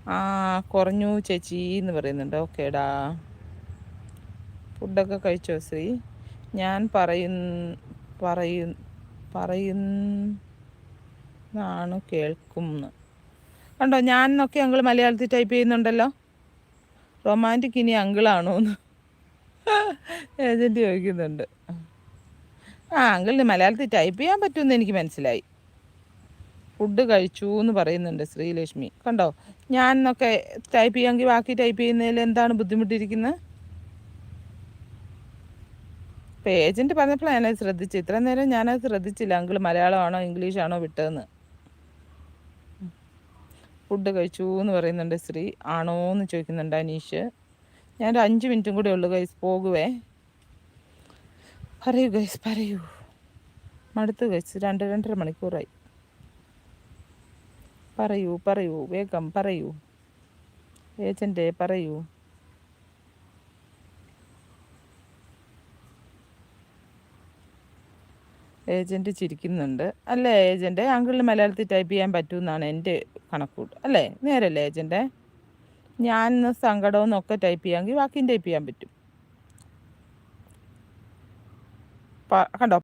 ആ കുറഞ്ഞു ചേച്ചി എന്ന് പറയുന്നുണ്ട്. ഓക്കേടാ. ഫുഡൊക്കെ കഴിച്ചോ ശ്രീ? ഞാൻ പറയുന്നാണ് കേൾക്കുന്നു. കണ്ടോ, ഞാൻ എന്നൊക്കെ അങ്കിൾ മലയാളത്തിൽ ടൈപ്പ് ചെയ്യുന്നുണ്ടല്ലോ. റൊമാൻറ്റിക് ഇനി അങ്കിളാണോ എന്ന് ഏജൻറ്റ് ചോദിക്കുന്നുണ്ട്. അങ്കിളിന് മലയാളത്തിൽ ടൈപ്പ് ചെയ്യാൻ പറ്റുമെന്ന് എനിക്ക് മനസ്സിലായി. ഫുഡ് കഴിച്ചു എന്ന് പറയുന്നുണ്ട് ശ്രീലക്ഷ്മി. കണ്ടോ, ഞാൻ എന്നൊക്കെ ടൈപ്പ് ചെയ്യാമെങ്കിൽ ബാക്കി ടൈപ്പ് ചെയ്യുന്നതിൽ എന്താണ് ബുദ്ധിമുട്ടിരിക്കുന്നത്? ഇപ്പം ഏജൻറ്റ് പറഞ്ഞപ്പോഴാണ് ഞാനത് ശ്രദ്ധിച്ചത്. ഇത്ര നേരം ഞാനത് ശ്രദ്ധിച്ചില്ല, അങ്കിൾ മലയാളമാണോ ഇംഗ്ലീഷാണോ വിട്ടതെന്ന്. ഫുഡ് കഴിച്ചു എന്ന് പറയുന്നുണ്ട് ശ്രീ. ആണോ എന്ന് ചോദിക്കുന്നുണ്ട് അനീഷ്. ഞാനൊരു 5 മിനിറ്റും കൂടെ ഉള്ളു ഗൈസ്, പോകുവേ. പറയൂ ഗൈസ്, പറയൂ. മടുത്തു ഗൈസ്, 2-2.5 മണിക്കൂറായി. പറയൂ പറയൂ, വേഗം പറയൂ ഏജൻറ്റേ, പറയൂ. ഏജൻറ്റ് ചിരിക്കുന്നുണ്ട്. അല്ലേ ഏജൻറ്റ്, അങ്കിളിന് മലയാളത്തിൽ ടൈപ്പ് ചെയ്യാൻ പറ്റുമെന്നാണ് എൻ്റെ കണക്കൂട്ട്, അല്ലേ? നേരല്ലേ ഏജൻറ്റേ? ഞാൻ സങ്കടവും ഒക്കെ ടൈപ്പ് ചെയ്യാമെങ്കിൽ ബാക്കിയും ടൈപ്പ് ചെയ്യാൻ പറ്റും. കണ്ടോ